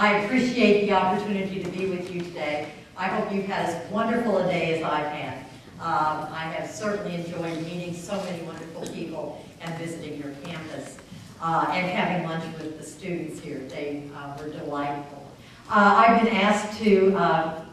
I appreciate the opportunity to be with you today. I hope you've had as wonderful a day as I've had. I have certainly enjoyed meeting so many wonderful people and visiting your campus and having lunch with the students here. They were delightful. I've been asked to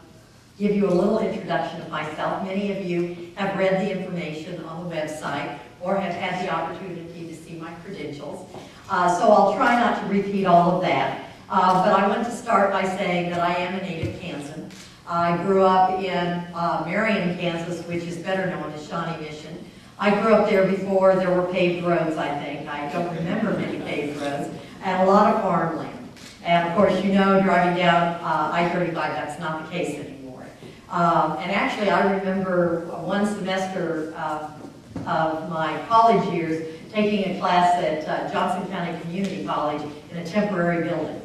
give you a little introduction of myself. Many of you have read the information on the website or have had the opportunity to see my credentials. So I'll try not to repeat all of that. But I want to start by saying that I am a native Kansan. I grew up in Marion, Kansas, which is better known as Shawnee Mission. I grew up there before there were paved roads, I think. I don't remember many paved roads, and a lot of farmland. And of course, you know, driving down I-35, that's not the case anymore. And actually, I remember one semester of my college years taking a class at Johnson County Community College in a temporary building.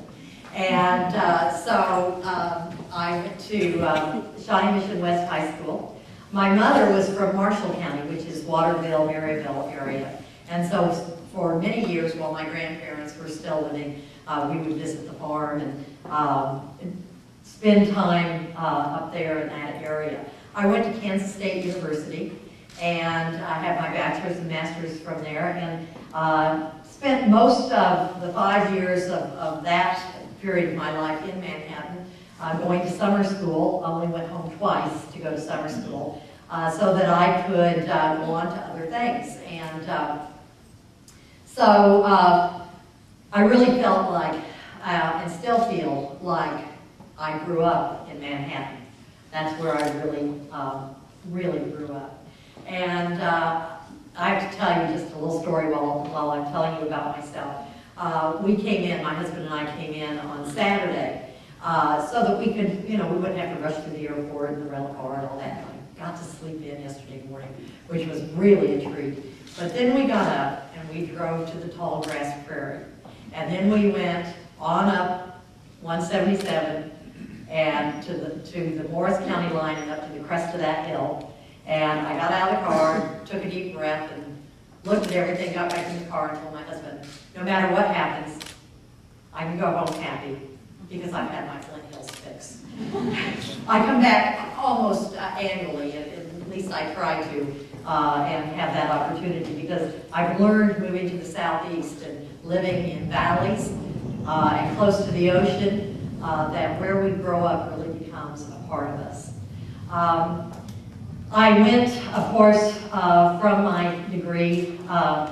And so I went to Shawnee Mission West High School. My mother was from Marshall County, which is Waterville, Maryville area. And so for many years, while my grandparents were still living, we would visit the farm and spend time up there in that area. I went to Kansas State University, and I had my bachelor's and master's from there, and spent most of the 5 years of that period of my life in Manhattan, going to summer school. Only went home twice to go to summer school, so that I could go on to other things. And so I really felt like, and still feel like, I grew up in Manhattan. That's where I really grew up. And I have to tell you just a little story while I'm telling you about myself. We came in, my husband and I came in on Saturday so that we could, we wouldn't have to rush to the airport and the rental car and all that. I got to sleep in yesterday morning, which was really a treat. But then we got up and we drove to the tall grass prairie. And then we went on up 177 and to the Morris County line and up to the crest of that hill. And I got out of the car, took a deep breath, and looked at everything, got back in the car, and told my husband, no matter what happens, I can go home happy because I've had my Flint Hills fix. I come back almost annually, at least I try to, and have that opportunity because I've learned moving to the southeast and living in valleys and close to the ocean that where we grow up really becomes a part of us. I went, of course, from my degree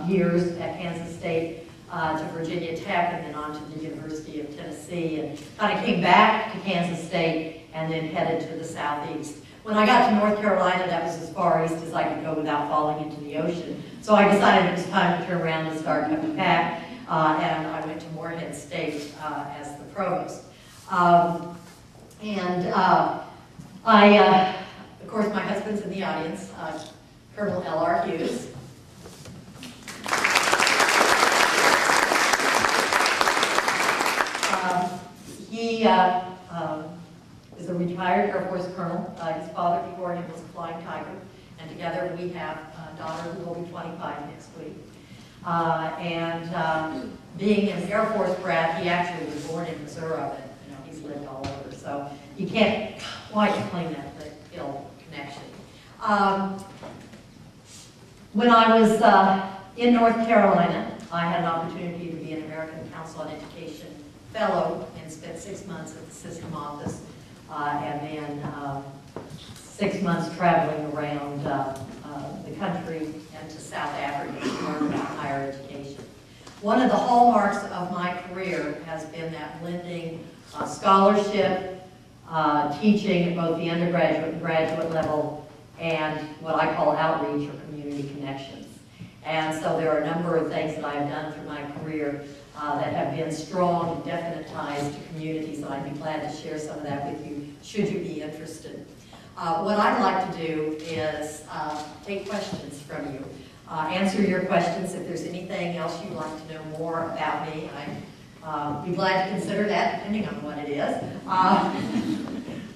years at Kansas State to Virginia Tech and then on to the University of Tennessee, and kind of came back to Kansas State and then headed to the southeast. When I got to North Carolina, that was as far east as I could go without falling into the ocean. So I decided it was time to turn around and start coming back, and I went to Morehead State as the provost. Of course, my husband's in the audience, Colonel L.R. Hughes. He is a retired Air Force colonel. His father before him was a Flying Tiger, and together we have a daughter who will be 25 next week. Being an Air Force brat, he actually was born in Missouri, but he's lived all over, so you can't quite claim that ill connection. When I was in North Carolina, I had an opportunity to be an American Council on Education fellow and spent 6 months at the system office and then 6 months traveling around the country and to South Africa to learn about higher education. One of the hallmarks of my career has been that blending scholarship, teaching at both the undergraduate and graduate level, and what I call outreach or community connections. And so there are a number of things that I have done through my career that have been strong and definite ties to communities, and I'd be glad to share some of that with you, should you be interested. What I'd like to do is take questions from you, answer your questions. If there's anything else you'd like to know more about me, I'd be glad to consider that, depending on what it is.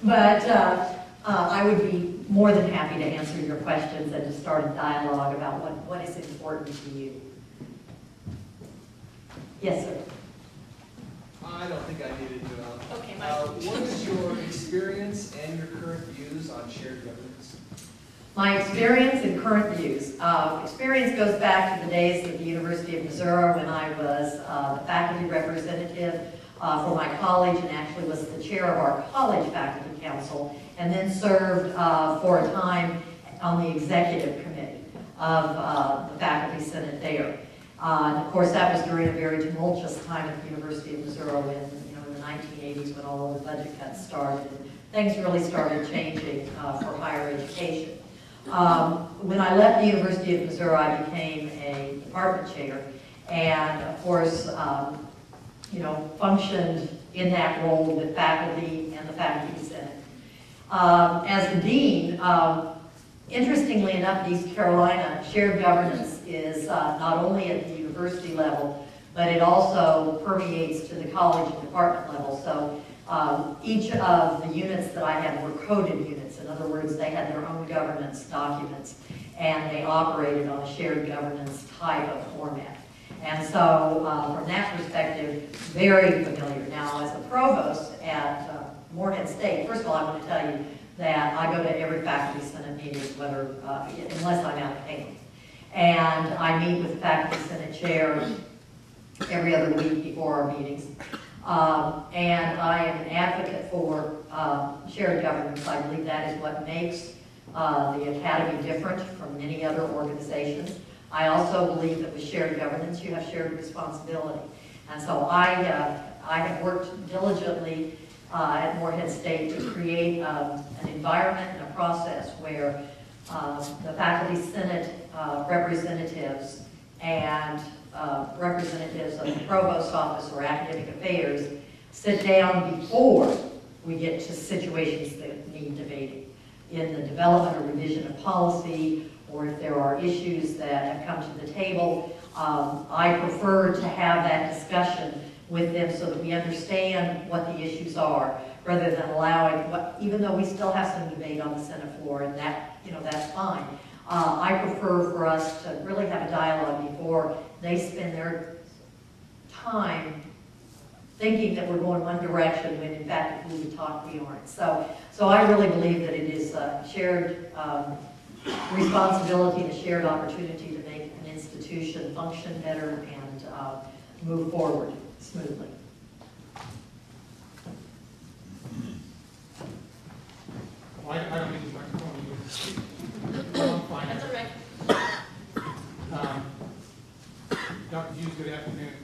But I would be more than happy to answer your questions and to start a dialogue about what is important to you. Yes, sir. I don't think I needed to. What is your experience and your current views on shared governance? My experience and current views. Experience goes back to the days at the University of Missouri when I was the faculty representative for my college and actually was the chair of our college faculty council, and then served for a time on the executive committee of the faculty senate there. And of course, that was during a very tumultuous time at the University of Missouri when, in the 1980s when all of the budget cuts started. And things really started changing for higher education. When I left the University of Missouri, I became a department chair, and of course, functioned in that role with faculty and the faculty senate. As the dean, interestingly enough, in East Carolina, shared governance is not only at the university level, but it also permeates to the college and department level. So each of the units that I had were coded units. In other words, they had their own governance documents, and they operated on a shared governance type of format. And so from that perspective, very familiar. Now, as a provost at Morehead State, first of all, I want to tell you that I go to every faculty senate meeting, whether unless I'm out of town. And I meet with the faculty senate chair every other week before our meetings. And I am an advocate for shared governance. I believe that is what makes the Academy different from many other organizations. I also believe that with shared governance, you have shared responsibility. And so I have worked diligently at Morehead State to create an environment and a process where the faculty senate representatives and representatives of the provost office or academic affairs sit down before we get to situations that need debating in the development or revision of policy, or if there are issues that have come to the table. I prefer to have that discussion with them so that we understand what the issues are, rather than allowing, even though we still have some debate on the Senate floor, and that, that's fine. I prefer for us to really have a dialogue before they spend their time thinking that we're going one direction when in fact if we talk, we aren't. So I really believe that it is a shared responsibility and a shared opportunity to make an institution function better and move forward smoothly. Well, I don't need the microphone. I'm fine. That's all right. Dr. Hughes, good afternoon.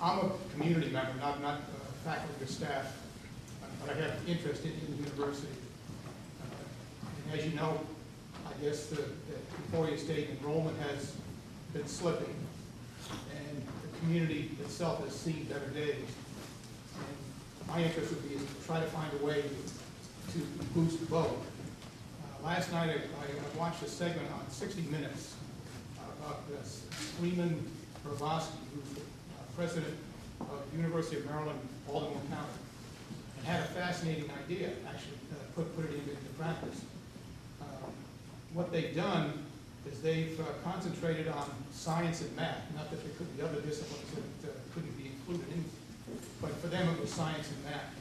I'm a community member, not faculty or staff, but I have interest in the university. And as you know, I guess the Emporia State enrollment has been slipping, and the community itself has seen better days. And my interest would be to try to find a way to boost both. Last night I watched a segment on 60 Minutes about Freeman Hrabowski, who's the president of the University of Maryland, Baltimore County, and had a fascinating idea, actually put it into practice. What they've done is they've concentrated on science and math, not that there could be other disciplines that couldn't be included in, but for them it was science and math.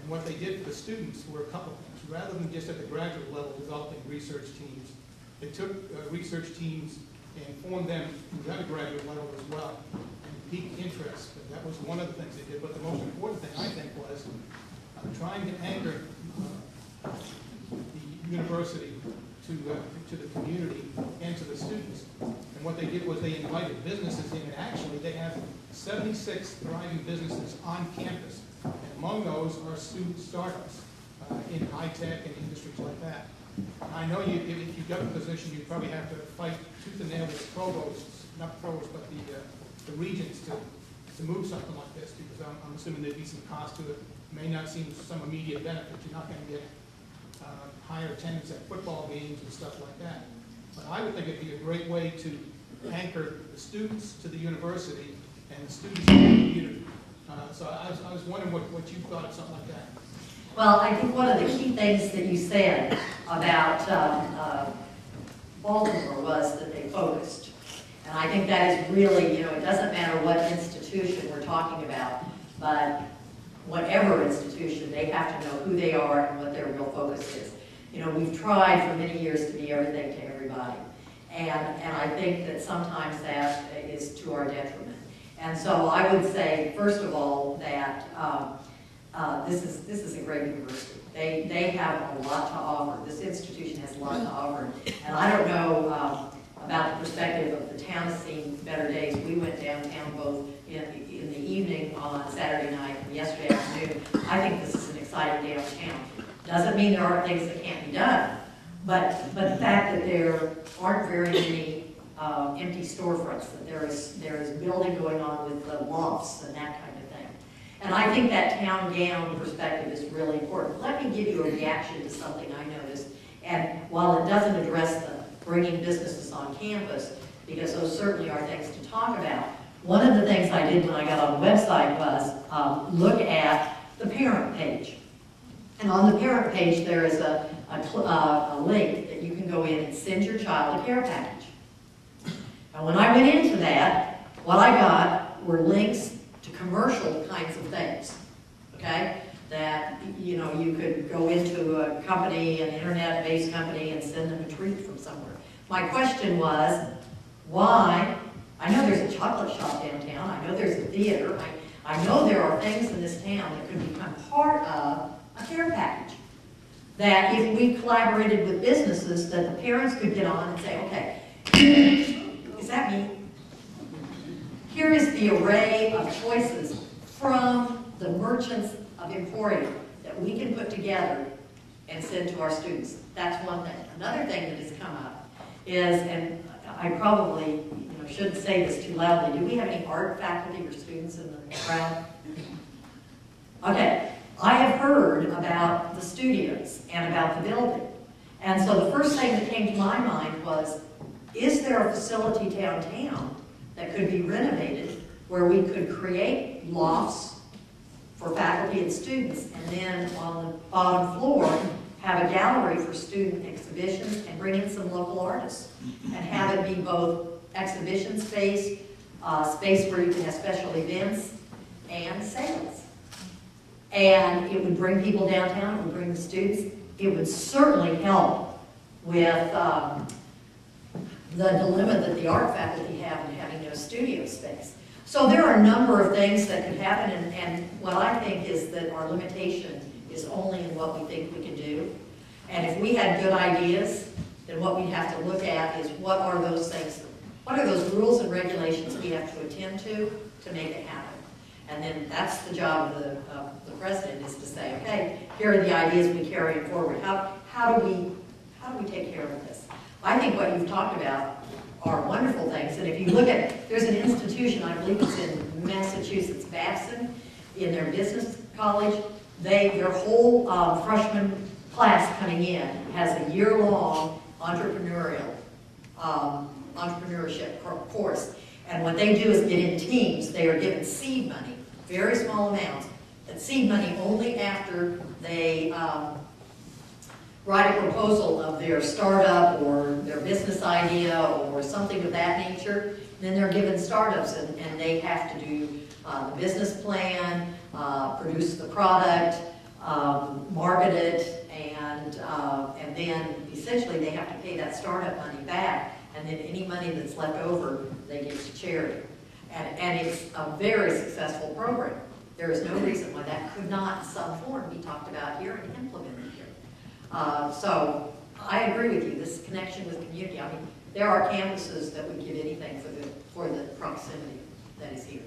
And what they did for the students were a couple of things. Rather than just at the graduate level developing research teams, they took research teams and formed them at the undergraduate level as well, and piqued interest. And that was one of the things they did. But the most important thing, I think, was trying to anchor the university to the community and to the students. And what they did was they invited businesses in, and actually they have 76 thriving businesses on campus. And among those are student startups in high tech and industries like that. And I know if you got a position, you'd probably have to fight tooth and nail with provosts, not provosts, but the regents to move something like this, because I'm assuming there'd be some cost to it. May not seem some immediate benefit. You're not going to get higher attendance at football games and stuff like that. But I would think it'd be a great way to anchor the students to the university and the students to the community. So I was wondering what you thought of something like that. Well, I think one of the key things that you said about Baltimore was that they focused. And I think that is really, it doesn't matter what institution we're talking about, but whatever institution, they have to know who they are and what their real focus is. You know, we've tried for many years to be everything to everybody. And I think that sometimes that is to our detriment. And so I would say, first of all, that this is a great university. They have a lot to offer. This institution has a lot to offer. And I don't know about the perspective of the town has seen better days. We went downtown both in the evening on Saturday night and yesterday afternoon. I think this is an exciting downtown. Doesn't mean there aren't things that can't be done, but the fact that there aren't very many empty storefronts, that there is building going on with the lofts and that kind of thing. And I think that town gown perspective is really important. Let me give you a reaction to something I noticed. And while it doesn't address the bringing businesses on campus, because those certainly are things to talk about, one of the things I did when I got on the website was look at the parent page. And on the parent page, there is a link that you can go in and send your child a care package. And when I went into that, what I got were links to commercial kinds of things, okay? That, you know, you could go into a company, an internet-based company, and send them a treat from somewhere. My question was, why? I know there's a chocolate shop downtown. I know there's a theater. I know there are things in this town that could become part of a care package. That if we collaborated with businesses, that the parents could get on and say, okay, is that me? Here is the array of choices from the merchants of Emporium that we can put together and send to our students. That's one thing. Another thing that has come up is, and I probably shouldn't say this too loudly, do we have any art faculty or students in the crowd? Okay. I have heard about the studios and about the building. And so the first thing that came to my mind was, is there a facility downtown that could be renovated where we could create lofts for faculty and students, and then on the bottom floor have a gallery for student exhibitions and bring in some local artists and have it be both exhibition space, space where you can have special events, and sales. And it would bring people downtown, it would bring the students. It would certainly help with the dilemma that the art faculty have in having no studio space. So there are a number of things that could happen, and what I think is that our limitation is only in what we think we can do. And if we had good ideas, then what we'd have to look at is what are those things, what are those rules and regulations we have to attend to make it happen. And then that's the job of the president, is to say, okay, here are the ideas we carry forward. How do we take care of this? I think what you've talked about are wonderful things. And if you look at, there's an institution, I believe it's in Massachusetts, Babson, in their business college. Their whole freshman class coming in has a year-long entrepreneurship course. And what they do is get in teams. They are given seed money, very small amounts, but seed money only after they write a proposal of their startup or their business idea or something of that nature. Then they're given startups, and they have to do the business plan, produce the product, market it, and then essentially they have to pay that startup money back. And then any money that's left over, they give to charity. And it's a very successful program. There is no reason why that could not, in some form, be talked about here and implemented here. So I agree with you, this connection with community. I mean, there are campuses that would give anything for the proximity that is here.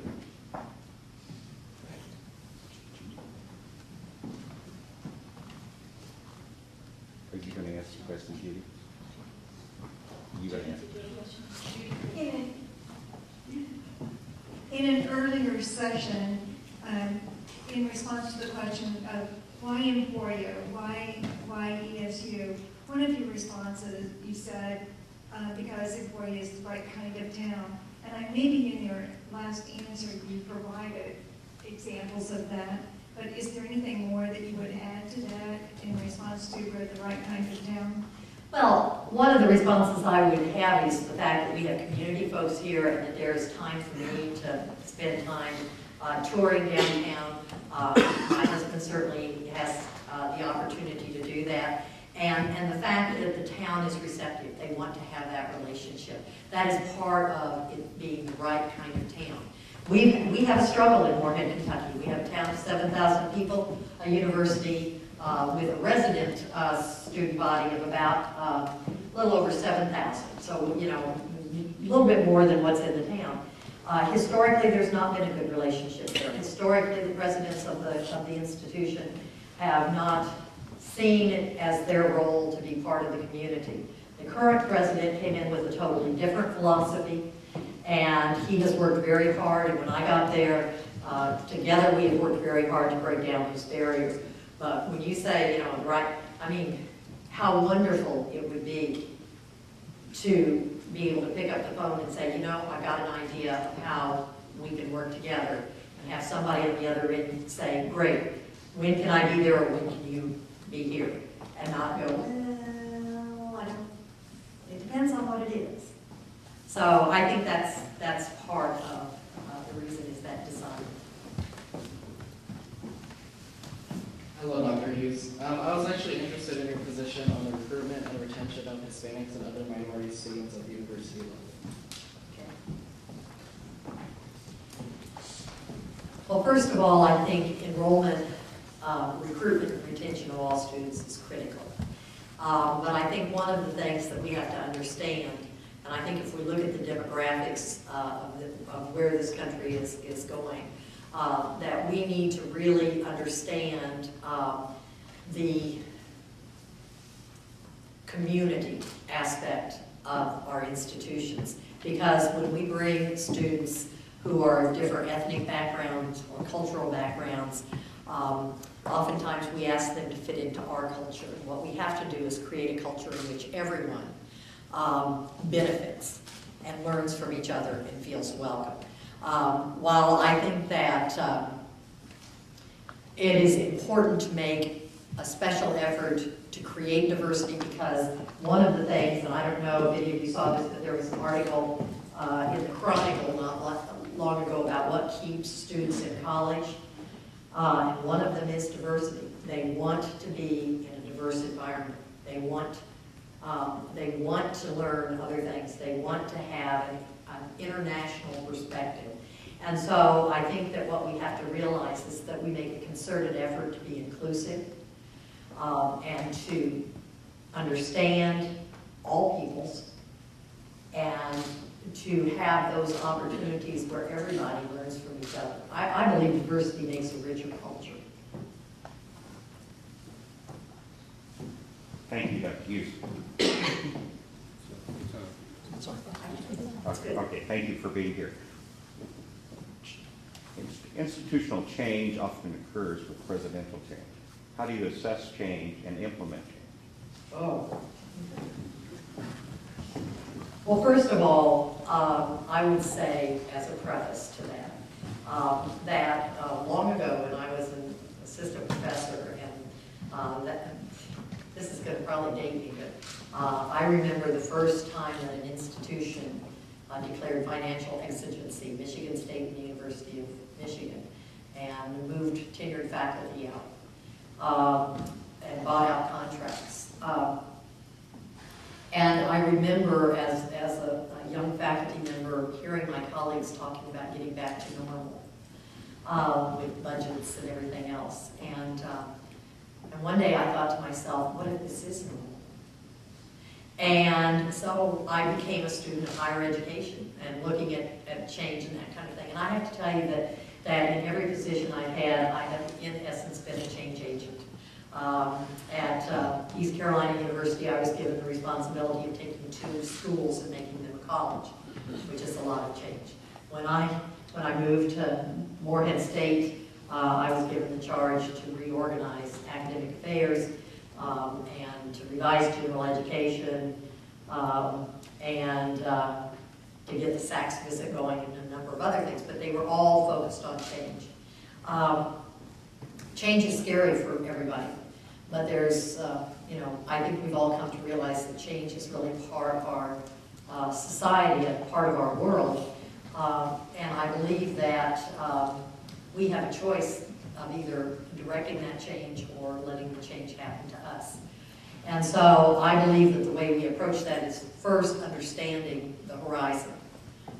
Are you going to ask the question, Judy? You got to answer. In an earlier session, in response to the question of why Emporia, why ESU, one of your responses, you said, because Emporia is the right kind of town. And maybe in your last answer you provided examples of that, but is there anything more that you would add to that in response to we're the right kind of town? Well, one of the responses I would have is the fact that we have community folks here and that there is time for me to spend time touring downtown. My husband certainly has the opportunity to do that. And the fact that the town is receptive, they want to have that relationship. That is part of it being the right kind of town. We have a struggle in Moorhead, Kentucky. We have a town of 7,000 people, a university with a resident student body of about a little over 7,000. So, you know, a little bit more than what's in the town. Historically, there's not been a good relationship there. Historically, the residents of the institution have not seen it as their role to be part of the community. The current president came in with a totally different philosophy, and he has worked very hard, and when I got there, together we have worked very hard to break down those barriers. But when you say, you know, right, I mean, how wonderful it would be to be able to pick up the phone and say, you know, I got an idea of how we can work together, and have somebody on the other end say, great, when can I be there, or when can you be here? And not go, well, it depends on what it is. So I think that's part of the reason is that design. Hello, Dr. Hughes. I was actually interested in your position on the recruitment and retention of Hispanics and other minority students at the university level. Well, first of all, I think enrollment, recruitment and retention of all students is critical. But I think one of the things that we have to understand, and I think if we look at the demographics of where this country is going, that we need to really understand the community aspect of our institutions. Because when we bring students who are of different ethnic backgrounds or cultural backgrounds, oftentimes we ask them to fit into our culture. And what we have to do is create a culture in which everyone benefits and learns from each other and feels welcome. While I think that it is important to make a special effort to create diversity, because one of the things, and I don't know if any of you saw this, but there was an article in the Chronicle not long ago about what keeps students in college. And one of them is diversity. They want to be in a diverse environment. They want to learn other things. They want to have an international perspective. And so I think that what we have to realize is that we make a concerted effort to be inclusive and to understand all peoples and to have those opportunities where everybody learns from each other. I believe diversity makes a richer culture. Thank you, Dr. Hughes. Okay, thank you for being here. Institutional change often occurs with presidential change. How do you assess change and implement change? Oh. Well, first of all, I would say, as a preface to that, that long ago when I was an assistant professor, and this is going to probably date me, but I remember the first time that an institution declared financial exigency, Michigan State and the University of Michigan, and moved tenured faculty out and bought out contracts. And I remember as a young faculty member hearing my colleagues talking about getting back to normal with budgets and everything else. And one day I thought to myself, what if this is normal? And so I became a student of higher education and looking at change and that kind of thing. And I have to tell you that in every position I've had, I have in essence been a change agent. At East Carolina University, I was given the responsibility of taking 2 schools and making them a college, which is a lot of change. When I moved to Moorhead State, I was given the charge to reorganize academic affairs and to revise general education and to get the SACS visit going and a number of other things, but they were all focused on change. Change is scary for everybody, but there's, I think we've all come to realize that change is really part of our society and part of our world. And I believe that we have a choice of either directing that change or letting the change happen to us. And so I believe that the way we approach that is first understanding the horizon.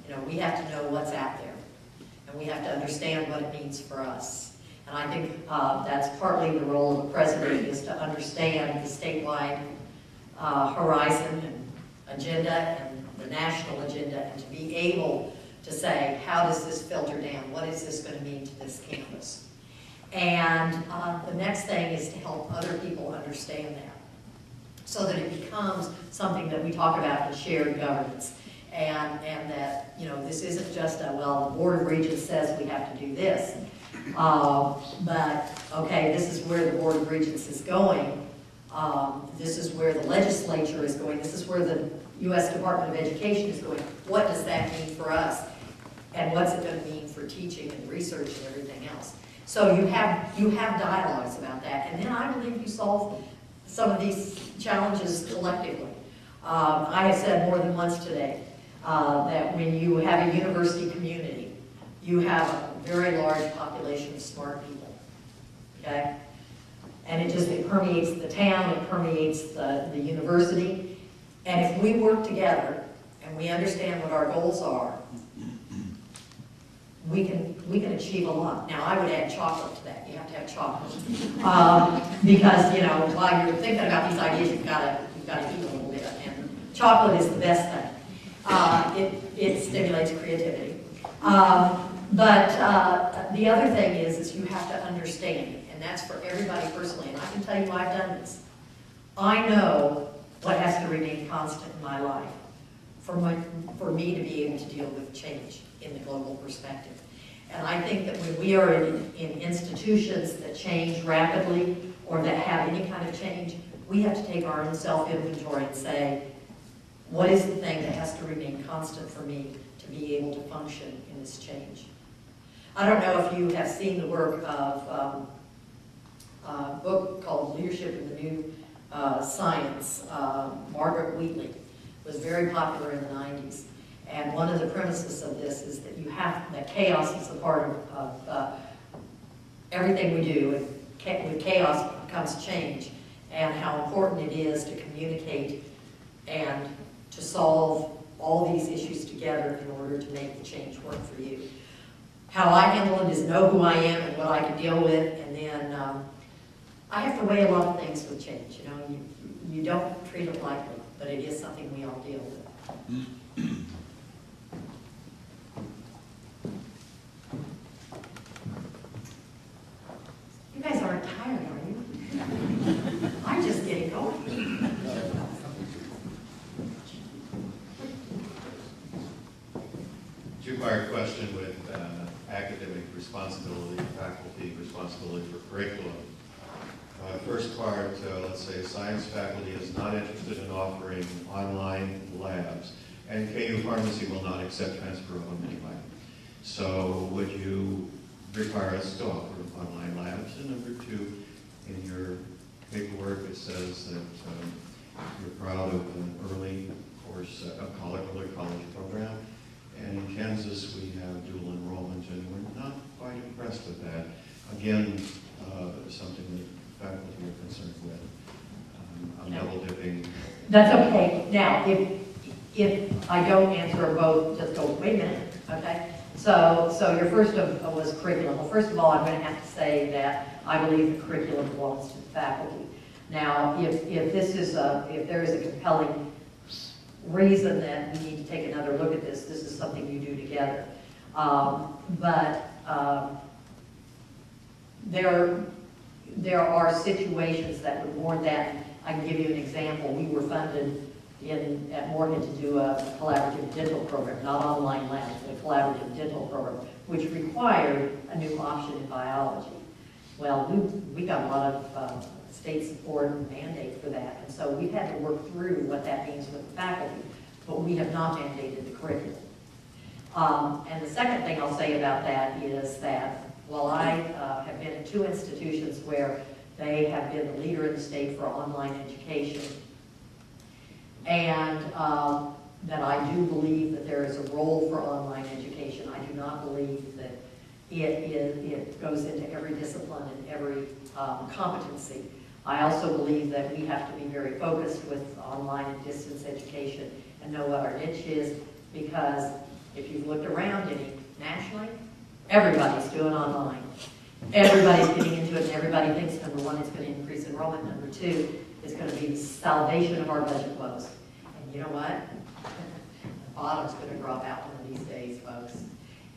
You know, we have to know what's out there, and we have to understand what it means for us. And I think that's partly the role of the president, is to understand the statewide horizon and agenda and the national agenda, and to be able to say, how does this filter down? What is this going to mean to this campus? And the next thing is to help other people understand that, so that it becomes something that we talk about in shared governance. And that, you know, this isn't just a, well, the Board of Regents says we have to do this. But, okay, this is where the Board of Regents is going. This is where the legislature is going. This is where the U.S. Department of Education is going. What does that mean for us? And what's it going to mean for teaching and research and everything else? So you have dialogues about that. And then I believe you solve some of these challenges collectively. I have said more than once today that when you have a university community, you have a very large population of smart people, okay? And it permeates the town, it permeates the university. And if we work together and we understand what our goals are, we can achieve a lot. Now, I would add chocolate to that. You have to have chocolate. Because, you know, while you're thinking about these ideas, you've got to eat a little bit. And chocolate is the best thing. It stimulates creativity. But the other thing is you have to understand it. And that's for everybody personally. And I can tell you I've done this. I know what has to remain constant in my life for me to be able to deal with change in the global perspective. And I think that when we are in institutions that change rapidly or that have any kind of change, we have to take our own self-inventory and say, what is the thing that has to remain constant for me to be able to function in this change? I don't know if you have seen the work of a book called Leadership in the New Science. Margaret Wheatley was very popular in the 90s. And one of the premises of this is that that chaos is a part of everything we do. And with chaos comes change, and how important it is to communicate and to solve all these issues together in order to make the change work for you. How I handle it is know who I am and what I can deal with, and then I have to weigh a lot of things with change. You know, you don't treat it lightly, but it is something we all deal with. You guys aren't tired, are you? I'm just getting going. Two-part question with academic responsibility, faculty responsibility for curriculum. First part, let's say science faculty is not interested in offering online labs, and KU Pharmacy will not accept transfer of them anyway. So would you require us to offer online labs? And number two, in your paperwork it says that you're proud of an early course, a college program. And in Kansas, we have dual enrollment, and we're not quite impressed with that. Again, something that faculty are concerned with. I'm double dipping. That's okay. Now, if I don't answer both, just go, wait a minute, okay? So your first was curriculum. Well, first of all, I'm going to have to say that I believe the curriculum belongs to the faculty. Now, if there is a compelling reason that we need to take another look at this is something you do together. There are situations that would warrant that. I can give you an example. We were funded at Morgan to do a collaborative digital program, not online labs, but a collaborative digital program, which required a new option in biology. Well, we got a lot of state support and mandate for that, and so we've had to work through what that means with the faculty, but we have not mandated the curriculum. And the second thing I'll say about that is that while I have been in 2 institutions where they have been the leader in the state for online education, and that I do believe that there is a role for online education, I do not believe that it goes into every discipline and every competency. I also believe that we have to be very focused with online and distance education and know what our niche is, because if you've looked around any nationally, everybody's doing online. Everybody's getting into it, and everybody thinks, number one, it's going to increase enrollment. Number two, it's going to be the salvation of our budget woes. And you know what? The bottom's going to drop out one of these days, folks.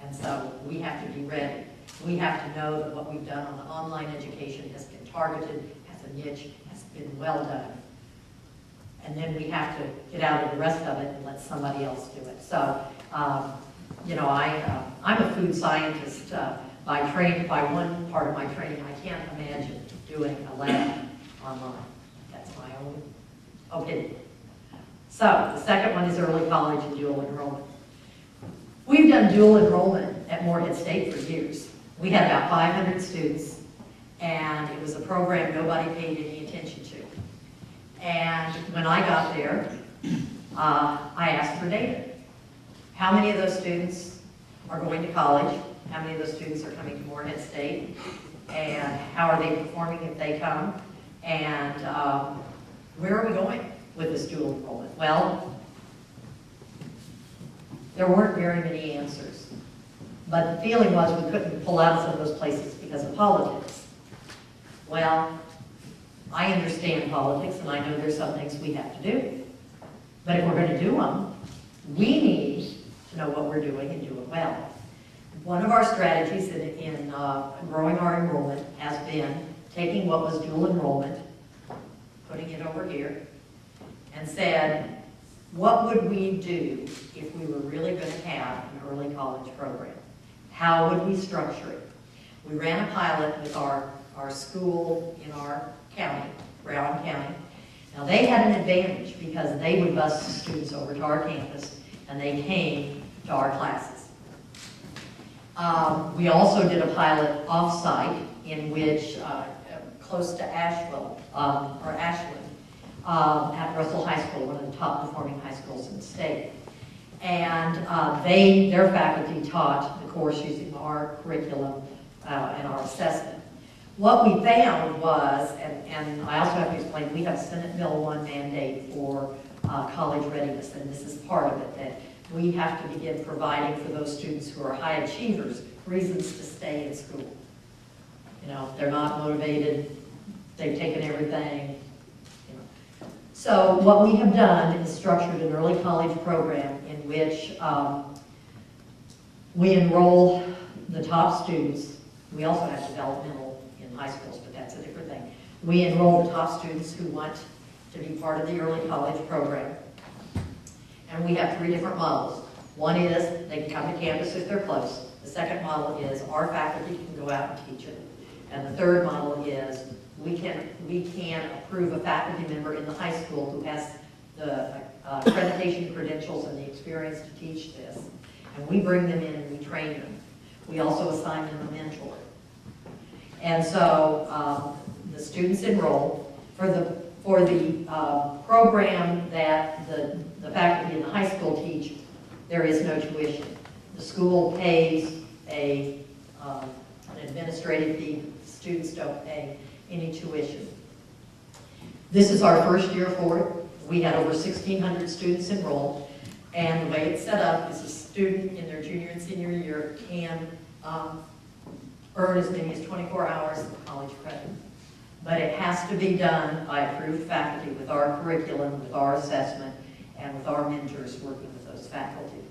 And so we have to be ready. We have to know that what we've done on the online education has been targeted, has a niche, has been well done. And then we have to get out of the rest of it and let somebody else do it. So, you know, I'm a food scientist by one part of my training. I can't imagine doing a lab online. That's my own opinion. So the second one is early college and dual enrollment. We've done dual enrollment at Morehead State for years. We had about 500 students, and it was a program nobody paid any attention to. And when I got there, I asked for data. How many of those students are going to college? How many of those students are coming to Morehead State? And how are they performing if they come? And where are we going with this dual enrollment? Well, there weren't very many answers. But the feeling was we couldn't pull out some of those places because of politics. Well, I understand politics, and I know there's some things we have to do. But if we're going to do them, we need to know what we're doing and do it well. One of our strategies in growing our enrollment has been taking what was dual enrollment, putting it over here, and said, what would we do if we were really going to have an early college program? How would we structure it? We ran a pilot with our school in our county, Brown County. Now they had an advantage because they would bus the students over to our campus and they came to our classes. We also did a pilot off-site in which, close to Asheville, or Ashland, at Russell High School, one of the top performing high schools in the state. And their faculty taught the course using our curriculum and our assessment. What we found was, and I also have to explain, we have Senate Bill 1 mandate for college readiness, and this is part of it, that we have to begin providing for those students who are high achievers reasons to stay in school. You know, they're not motivated, they've taken everything. You know. So what we have done is structured an early college program in which we enroll the top students. We also have developmental in high schools, but that's a different thing. We enroll the top students who want to be part of the early college program. And we have 3 different models. One is they can come to campus if they're close. The second model is our faculty can go out and teach it. And the third model is we can approve a faculty member in the high school who has the accreditation credentials and the experience to teach this. And we bring them in and we train them. We also assign them a mentor. And so the students enroll. For the program that the faculty in the high school teach, there is no tuition. The school pays an administrative fee. Students don't pay any tuition. This is our first year for it. We had over 1,600 students enrolled, and the way it's set up is a student in their junior and senior year can earn as many as 24 hours of college credit. But it has to be done by approved faculty with our curriculum, with our assessment, and with our mentors working with those faculty.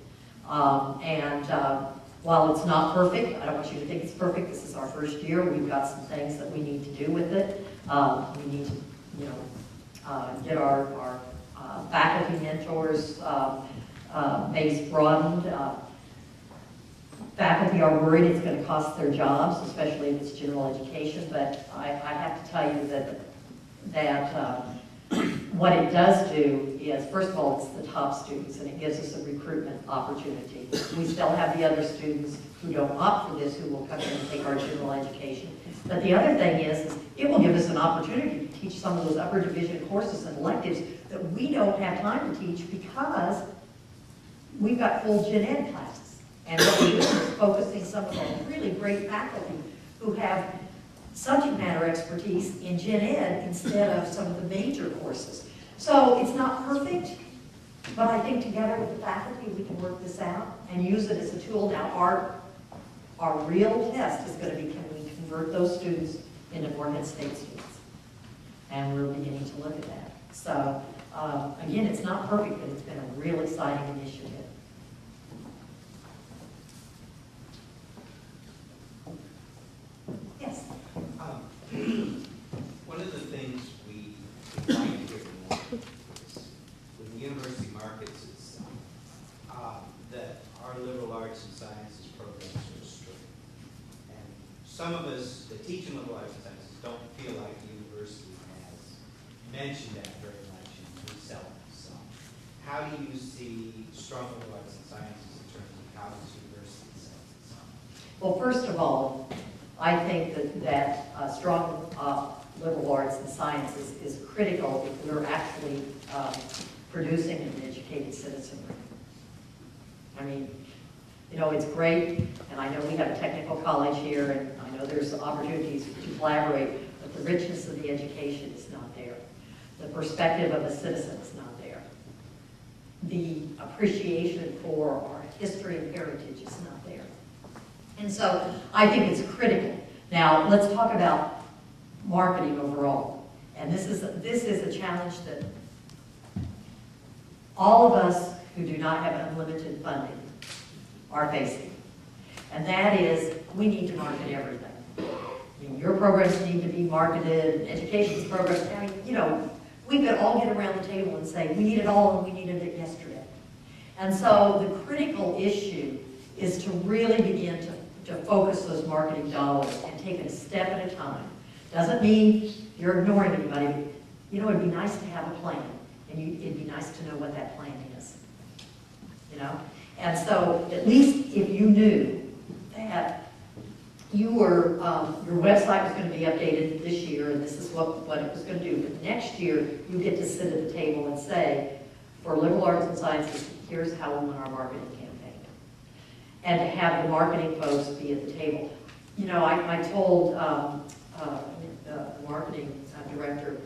While it's not perfect, I don't want you to think it's perfect, this is our first year, we've got some things that we need to do with it. We need to, you know, get our faculty mentors base broadened. Faculty are worried it's going to cost their jobs, especially if it's general education, but I have to tell you that what it does do is, first of all, it's the top students, and it gives us a recruitment opportunity. We still have the other students who don't opt for this who will come in and take our general education. But the other thing is it will give us an opportunity to teach some of those upper division courses and electives that we don't have time to teach because we've got full gen ed classes. And what we're doing is focusing some of our really great faculty who have subject matter expertise in Gen Ed instead of some of the major courses. So it's not perfect, but I think together with the faculty, we can work this out and use it as a tool. Now, our real test is going to be, can we convert those students into Morehead State students? And we're beginning to look at that. So, again, it's not perfect, but it's been a real exciting initiative. Yes? One of the things we like here more is when the university markets itself, that our liberal arts and sciences programs are strict. And some of us that teach in liberal arts and sciences don't feel like the university has mentioned that very much, and we sell it some. How do you see strong liberal arts and sciences in terms of how this university sells itself? Well, first of all, I think that strong liberal arts and sciences is critical if we're actually producing an educated citizenry. I mean, you know, it's great, and I know we have a technical college here, and I know there's opportunities to collaborate, but the richness of the education is not there. The perspective of a citizen is not there. The appreciation for our history and heritage is not there. And so I think it's critical. Now, let's talk about marketing overall. And this is a challenge that all of us who do not have unlimited funding are facing. And that is, we need to market everything. I mean, your programs need to be marketed, education programs, I mean, you know, we could all get around the table and say, we need it all and we needed it yesterday. And so the critical issue is to really begin to focus those marketing dollars and take it a step at a time. Doesn't mean you're ignoring anybody, but, you know, it'd be nice to have a plan, and it'd be nice to know what that plan is, you know? And so at least if you knew that you were, your website was going to be updated this year, and this is what it was going to do, but next year you get to sit at the table and say, for liberal arts and sciences, here's how we want our marketing campaign. And to have the marketing folks be at the table. You know, I told the marketing director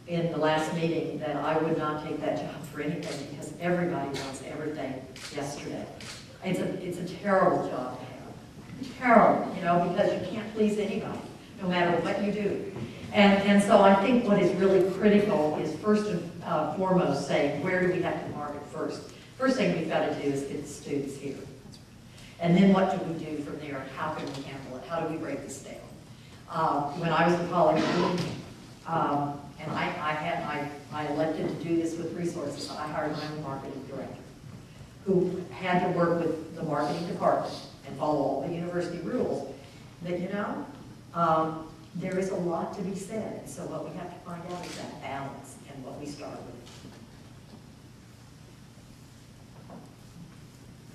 in the last meeting that I would not take that job for anything because everybody wants everything yesterday. It's a terrible job to have. Terrible, you know, because you can't please anybody, no matter what you do. And so I think what is really critical is first and foremost saying, where do we have to market first? First thing we've got to do is get the students here. And then what do we do from there? How can we handle it? How do we break this down? When I was in college, and I elected to do this with resources, I hired my own marketing director who had to work with the marketing department and follow all the university rules. But you know, there is a lot to be said. So what we have to find out is that balance and what we start with.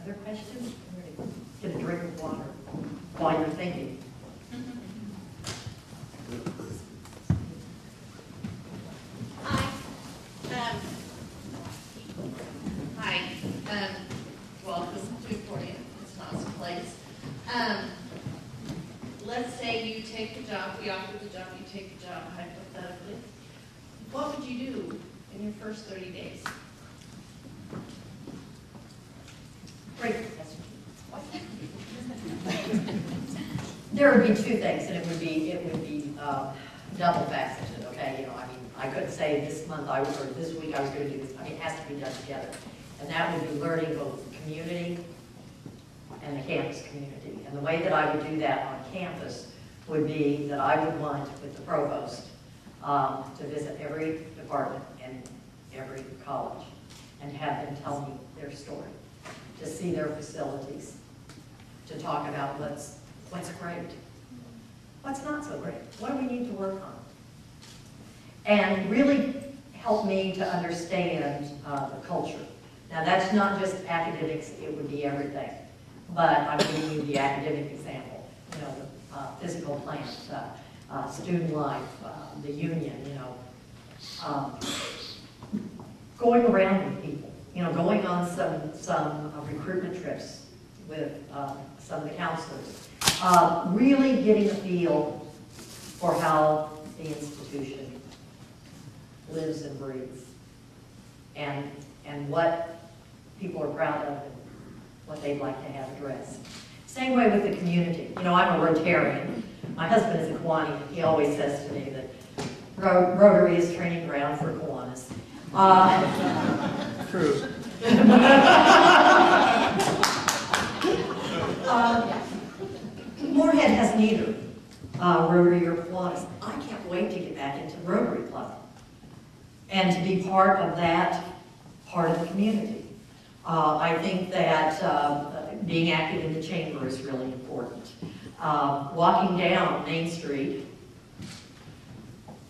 Other questions? I'm going to get a drink of water while you're thinking. Hi. Welcome to Florida. It's an awesome place. Let's say you take the job, we offer the job, you take the job hypothetically. What would you do in your first 30 days? Great question. There would be two things, and it would be double faceted. Okay, you know, I mean, I couldn't say this month or this week I was going to do this. I mean, it has to be done together, and that would be learning both the community and the campus community. And the way that I would do that on campus would be that I would want with the provost to visit every department and every college and have them tell me their story, to see their facilities, to talk about what's great, what's not so great, what do we need to work on, and really help me to understand the culture. Now that's not just academics, it would be everything, but I'm giving you the academic example, you know, the physical plant, student life, the union, you know, going around with people, you know, going on some recruitment trips, with some of the counselors, really getting a feel for how the institution lives and breathes, and what people are proud of and what they'd like to have addressed. Same way with the community. You know, I'm a Rotarian. My husband is a Kiwanis. He always says to me that Rotary is training ground for Kiwanis. True. Moorhead has neither Rotary or Kiwanis. I can't wait to get back into the Rotary Club and to be part of that part of the community. I think that being active in the chamber is really important. Walking down Main Street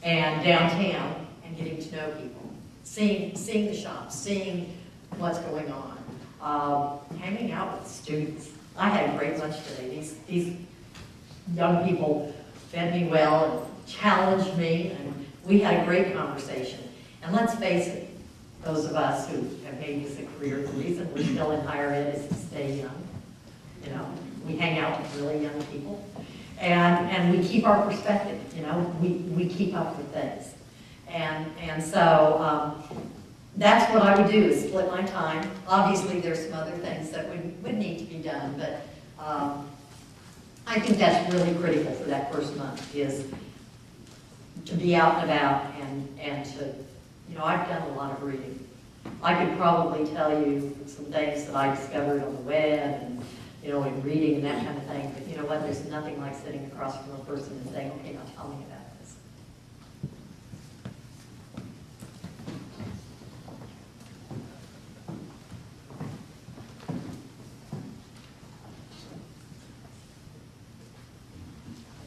and downtown and getting to know people, seeing the shops, seeing what's going on, hanging out with students. I had a great lunch today. These young people fed me well and challenged me, and we had a great conversation. And let's face it, those of us who have made this a career, the reason we're still in higher ed is to stay young. You know, we hang out with really young people, and we keep our perspective. You know, we keep up with things, and so that's what I would do, is split my time. Obviously, there's some other things that would need to be done, but I think that's really critical for that first month, is to be out and about and to, you know, I've done a lot of reading. I could probably tell you some things that I discovered on the web and, you know, in reading and that kind of thing, but you know what, there's nothing like sitting across from a person and saying, okay, now tell me about this.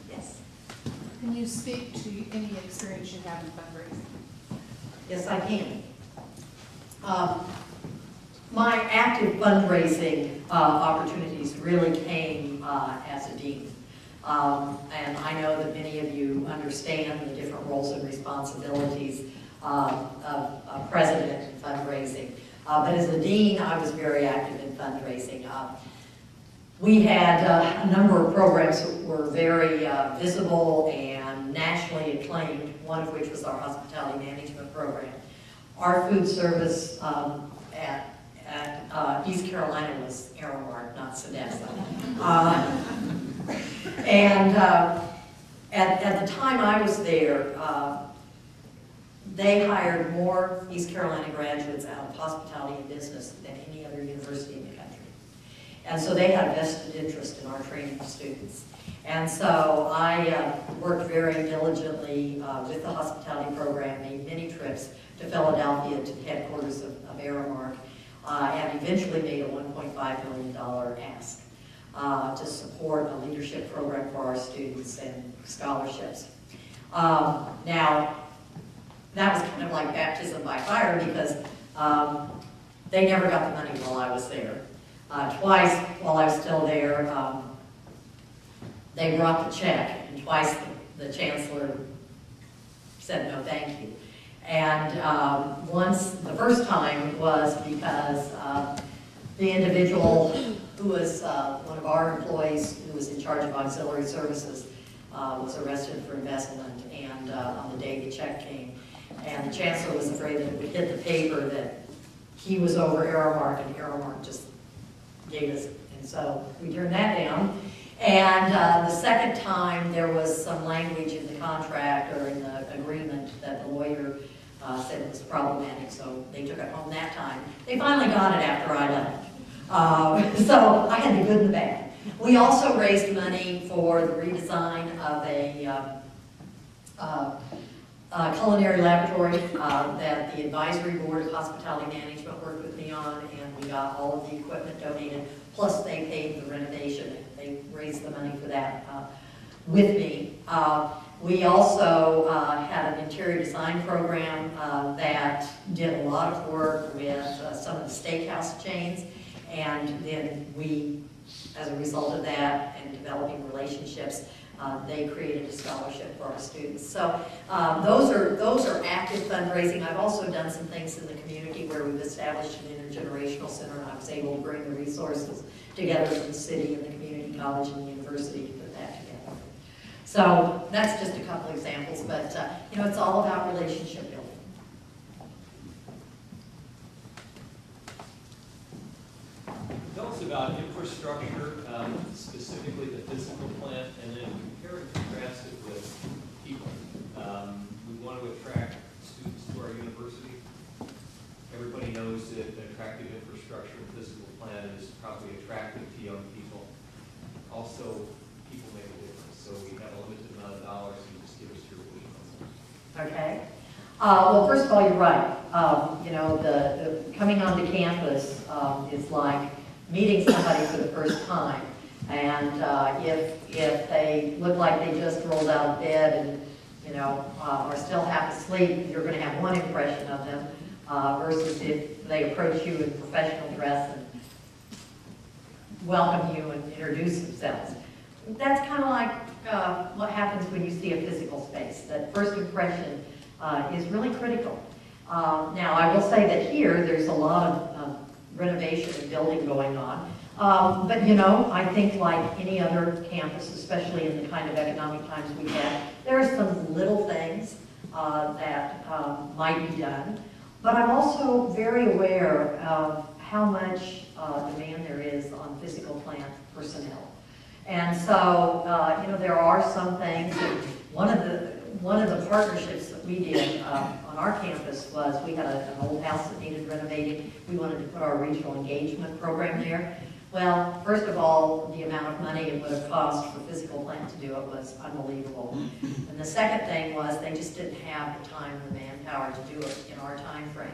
Yes. Can you speak to any experience you have in fundraising? Yes, I can. My active fundraising opportunities really came as a dean. And I know that many of you understand the different roles and responsibilities of a president in fundraising. But as a dean, I was very active in fundraising. We had a number of programs that were very visible and nationally acclaimed, one of which was our hospitality management program. Our food service at East Carolina was Aramark, not Sodexo. And at the time I was there, they hired more East Carolina graduates out of hospitality and business than any other university in the country. And so they had a vested interest in our training of students. And so I worked very diligently with the hospitality program, made many trips to Philadelphia, to the headquarters of Aramark, and eventually made a $1.5 million ask to support a leadership program for our students and scholarships. Now, that was kind of like baptism by fire, because they never got the money while I was there. Twice while I was still there, they brought the check, and twice the chancellor said no thank you. And once, the first time was because the individual who was one of our employees who was in charge of auxiliary services was arrested for embezzlement, and on the day the check came. And the chancellor was afraid that it would hit the paper that he was over Aramark, and Aramark just gave us, and so we turned that down. And the second time, there was some language in the contract or in the agreement that the lawyer said it was problematic, so they took it home that time. They finally got it after I left. So I had the good and the bad. We also raised money for the redesign of a culinary laboratory that the advisory board of hospitality management worked with me on, and we got all of the equipment donated, plus they paid the renovation. They raised the money for that with me. We also had an interior design program that did a lot of work with some of the steakhouse chains, and then we, as a result of that and developing relationships, They created a scholarship for our students. So those are active fundraising. I've also done some things in the community where we've established an intergenerational center, and I was able to bring the resources together from the city and the community college and the university to put that together. So that's just a couple examples, but you know, it's all about relationship building. Tell us about infrastructure, specifically the physical plant, and then compare and contrast it with people. We want to attract students to our university. Everybody knows that attractive infrastructure and physical plant is probably attractive to young people. Also, people make a difference, so we have a limited amount of dollars, and just give us your vision on that. Okay. Well, first of all, you're right. You know, the coming onto campus is like meeting somebody for the first time. And if they look like they just rolled out of bed and, you know, are still half asleep, you're going to have one impression of them versus if they approach you in professional dress and welcome you and introduce themselves. That's kind of like what happens when you see a physical space. That first impression is really critical. Now, I will say that here, there's a lot of renovation and building going on. But, you know, I think like any other campus, especially in the kind of economic times we have, there are some little things that might be done. But I'm also very aware of how much demand there is on physical plant personnel. And so, you know, there are some things, and one of the partnerships that we did on our campus was we had an old house that needed renovating. We wanted to put our regional engagement program there. Well, first of all, the amount of money it would have cost for physical plant to do it was unbelievable. And the second thing was they just didn't have the time and the manpower to do it in our time frame.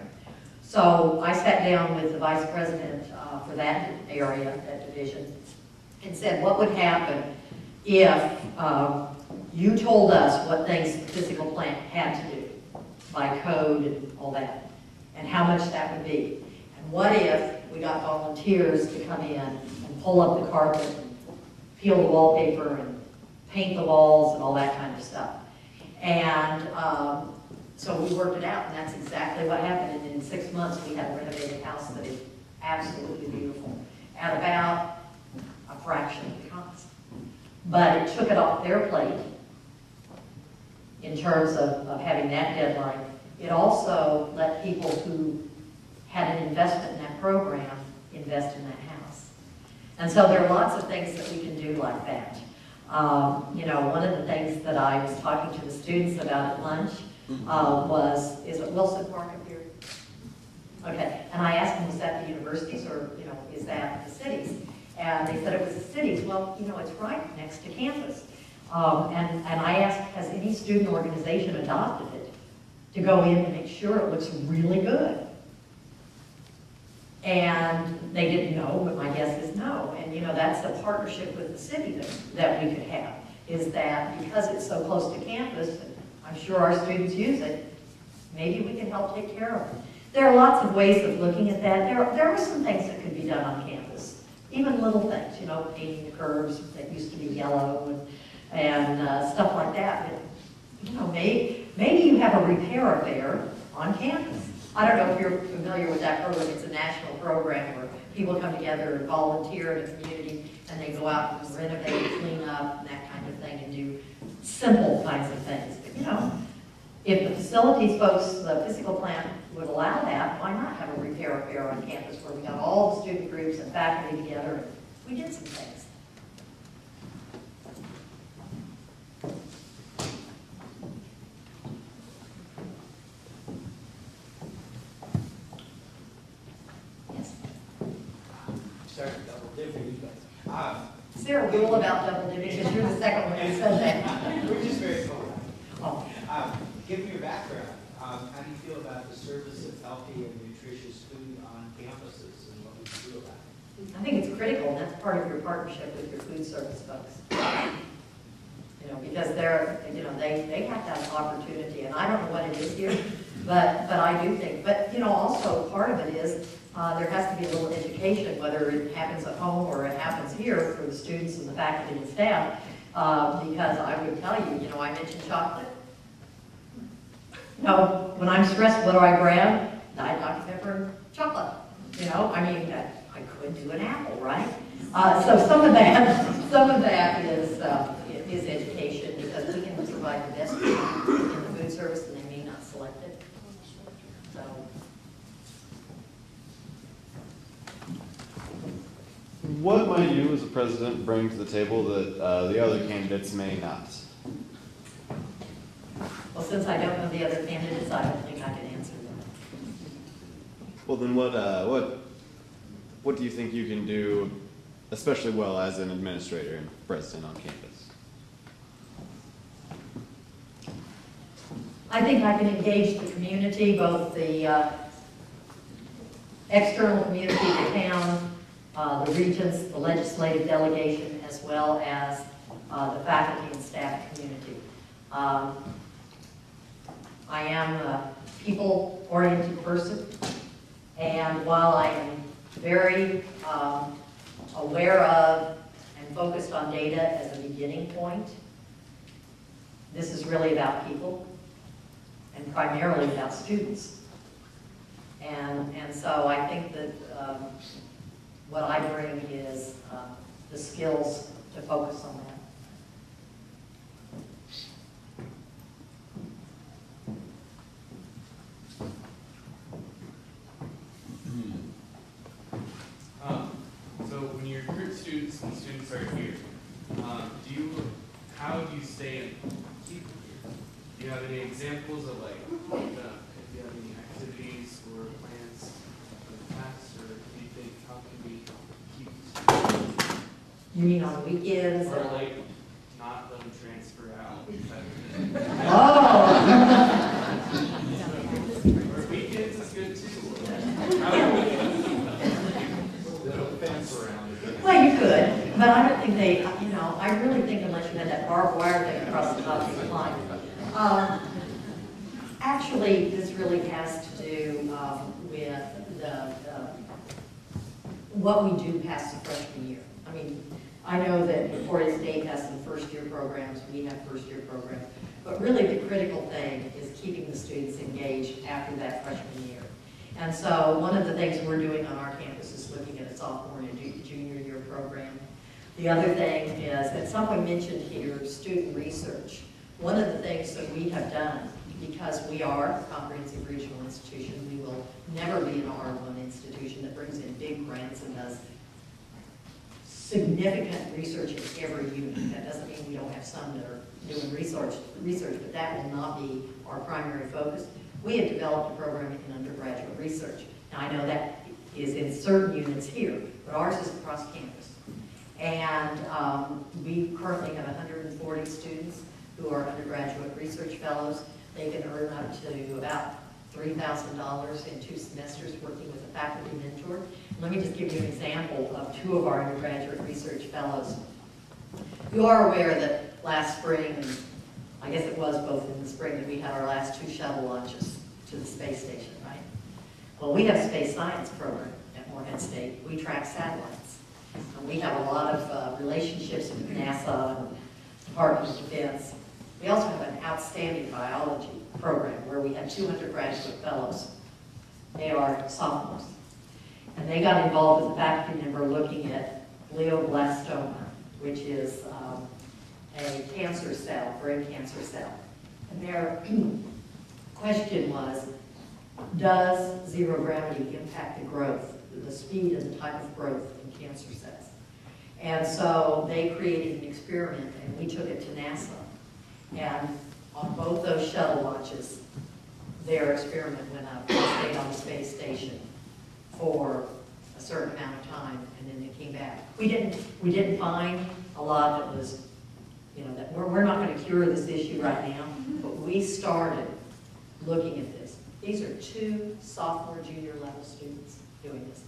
So I sat down with the vice president for that area, that division, and said, what would happen if you told us what things the physical plant had to do by code and all that, and how much that would be? And what if we got volunteers to come in and pull up the carpet and peel the wallpaper and paint the walls and all that kind of stuff? And so we worked it out, and that's exactly what happened. And in 6 months, we had a renovated house that is absolutely beautiful at about a fraction of the cost. But it took it off their plate in terms of having that deadline. It also let people who had an investment in that program invest in that house. And so there are lots of things that we can do like that. You know, one of the things that I was talking to the students about at lunch was, is it Wilson Park up here? Okay, and I asked them, was that the universities or, you know, is that the cities? And they said it was the cities. Well, you know, it's right next to campus. And I asked, has any student organization adopted it to go in and make sure it looks really good? And they didn't know, but my guess is no. And you know, that's the partnership with the city that we could have, is that because it's so close to campus, and I'm sure our students use it, maybe we can help take care of it. There are lots of ways of looking at that. There are some things that could be done on campus, even little things, you know, painting the curbs that used to be yellow and stuff like that. But, you know, maybe you have a repair affair on campus. I don't know if you're familiar with that program. It's a national program where people come together and volunteer in a community, and they go out and renovate, clean up, and that kind of thing, and do simple kinds of things. But, you know, if the facilities folks, the physical plant would allow that, why not have a repair affair on campus where we got all the student groups and faculty together and we did some things. Sorry for double dipping, but Is there a rule about double dipping? Because you're the second one who said that. we're just very cool. Oh. Give me your background. How do you feel about the service of healthy and nutritious food on campuses, and what would you do about it? I think it's critical, and that's part of your partnership with your food service folks. You know, because they're, you know, they have that opportunity, and I don't know what it is here, but I do think. But you know, also part of it is there has to be a little education, whether it happens at home or it happens here for the students and the faculty and staff, Because I would tell you, I mentioned chocolate. No, when I'm stressed, what do I grab? Diet Dr. Pepper and chocolate. I could do an apple, right? So some of that is education, because we can provide the best food in the food service, and they may not select it. So. What might you, as a president, bring to the table that the other candidates may not? Well, since I don't know the other candidates, I don't think I can answer them. Well, then what do you think you can do especially well as an administrator and president on campus? I think I can engage the community, both the external community, the town, the regents, the legislative delegation, as well as the faculty and staff community. I am a people-oriented person, and while I am very aware of and focused on data as a beginning point, this is really about people and primarily about students. And so I think that what I bring is the skills to focus on that. So when you recruit students and students are here, how do you stay and keep them here? Do you have any examples of if you have any activities or plans for the past, or do you think how can we keep students? You mean on weekends? Or not let them transfer out? Oh! Or weekends is good too. How do we Well, you could, but I don't think I really think unless you had that barbed wire thing across the top of the line. Actually, this really has to do with what we do past the freshman year. I mean, I know that Emporia State has some first-year programs, we have first-year programs, but really the critical thing is keeping the students engaged after that freshman year. And so one of the things we're doing on our campus is looking at a sophomore and a junior year program. The other thing is, and someone mentioned here, student research. One of the things that we have done, because we are a comprehensive regional institution, we will never be an R1 institution that brings in big grants and does significant research in every unit. That doesn't mean we don't have some that are doing research, but that will not be our primary focus. We have developed a program in undergraduate research. Now, I know that is in certain units here, but ours is across campus. And we currently have 140 students who are undergraduate research fellows. They can earn up to about $3,000 in 2 semesters working with a faculty mentor. Let me just give you an example of 2 of our undergraduate research fellows. You are aware that last spring, and I guess it was both in the spring, that we had our last 2 shuttle launches to the space station, right? Well, we have a space science program at Morehead State. We track satellites. And we have a lot of relationships with NASA and Department of Defense. We also have an outstanding biology program where we have 2 undergraduate fellows. They are sophomores. And they got involved as a faculty member looking at glioblastoma, which is a cancer cell, brain cancer cell. And their question was, does zero gravity impact the growth, the speed and the type of growth in cancer cells? And so they created an experiment, and we took it to NASA. And on both those shuttle launches, their experiment went up. They stayed on the space station for a certain amount of time, and then they came back. We didn't find a lot that was, that we're not going to cure this issue right now, but we started looking at this. These are 2 sophomore, junior level students doing this.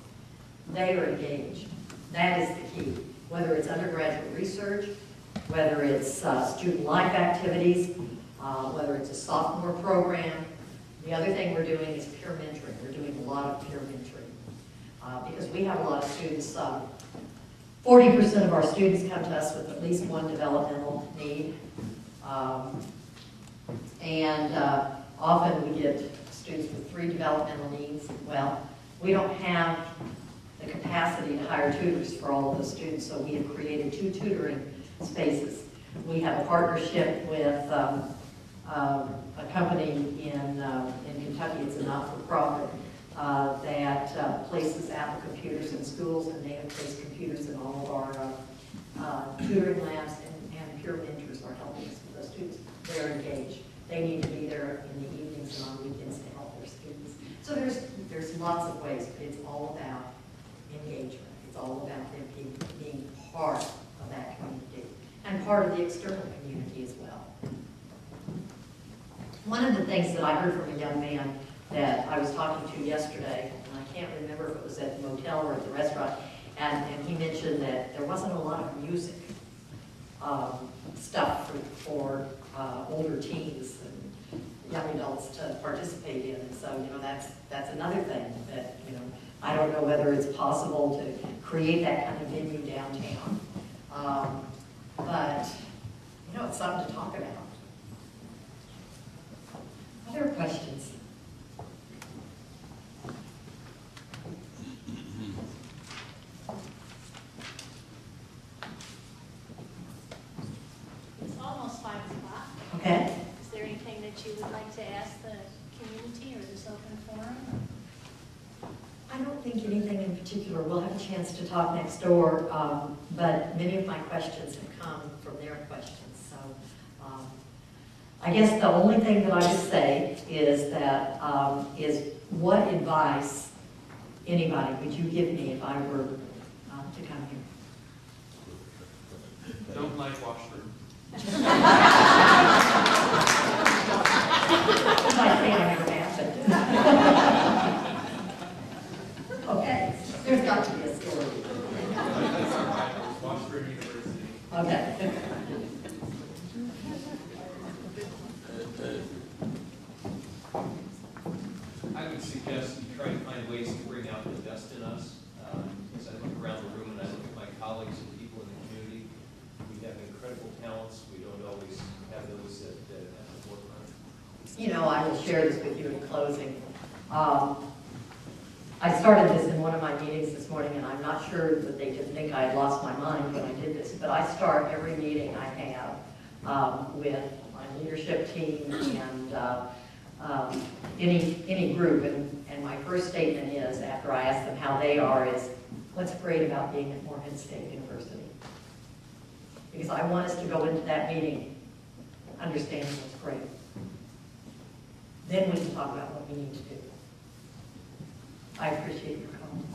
They are engaged. That is the key. Whether it's undergraduate research, whether it's student life activities, whether it's a sophomore program. The other thing we're doing is peer mentoring. We're doing a lot of peer mentoring because we have a lot of students 40% of our students come to us with at least one developmental need. Often we get students with 3 developmental needs. Well, we don't have the capacity to hire tutors for all of those students, so we have created 2 tutoring spaces. We have a partnership with a company in Kentucky. It's a not-for-profit that places Apple computers in schools, and they have placed computers in all of our tutoring labs, and peer mentors are helping us with those students. They're engaged. They need to be there in the evenings and on weekends to help their students. So there's lots of ways, but it's all about engagement. It's all about them being part of that community and part of the external community as well. One of the things that I heard from a young man that I was talking to yesterday, and I can't remember if it was at the motel or at the restaurant, and he mentioned that there wasn't a lot of music stuff for older teens and young adults to participate in. And so, that's another thing that, I don't know whether it's possible to create that kind of venue downtown. But, it's something to talk about. Other questions? It's almost 5 o'clock. Okay. Is there anything that you would like to ask the community or this open forum? I don't think anything in particular. We'll have a chance to talk next door, but many of my questions have come from their questions. So I guess the only thing that I would say is that what advice, anybody, would you give me if I were to come here? Don't like washroom. I think I never happened. Okay, there's got to be a story. That's our Bible, Washburn University. Okay. I would suggest you try to find ways to bring out the best in us. As I look around the room and I look at my colleagues and people in the community, we have incredible talents. We don't always have those at the forefront. I will share this with you in closing. I started this in one of my meetings this morning, and I'm not sure that they didn't think I had lost my mind when I did this, but I start every meeting I have with my leadership team and any group, and my first statement is, after I ask them how they are, is, what's great about being at Morehead State University? Because I want us to go into that meeting understanding what's great. Then we can talk about what we need to do. I appreciate your comment.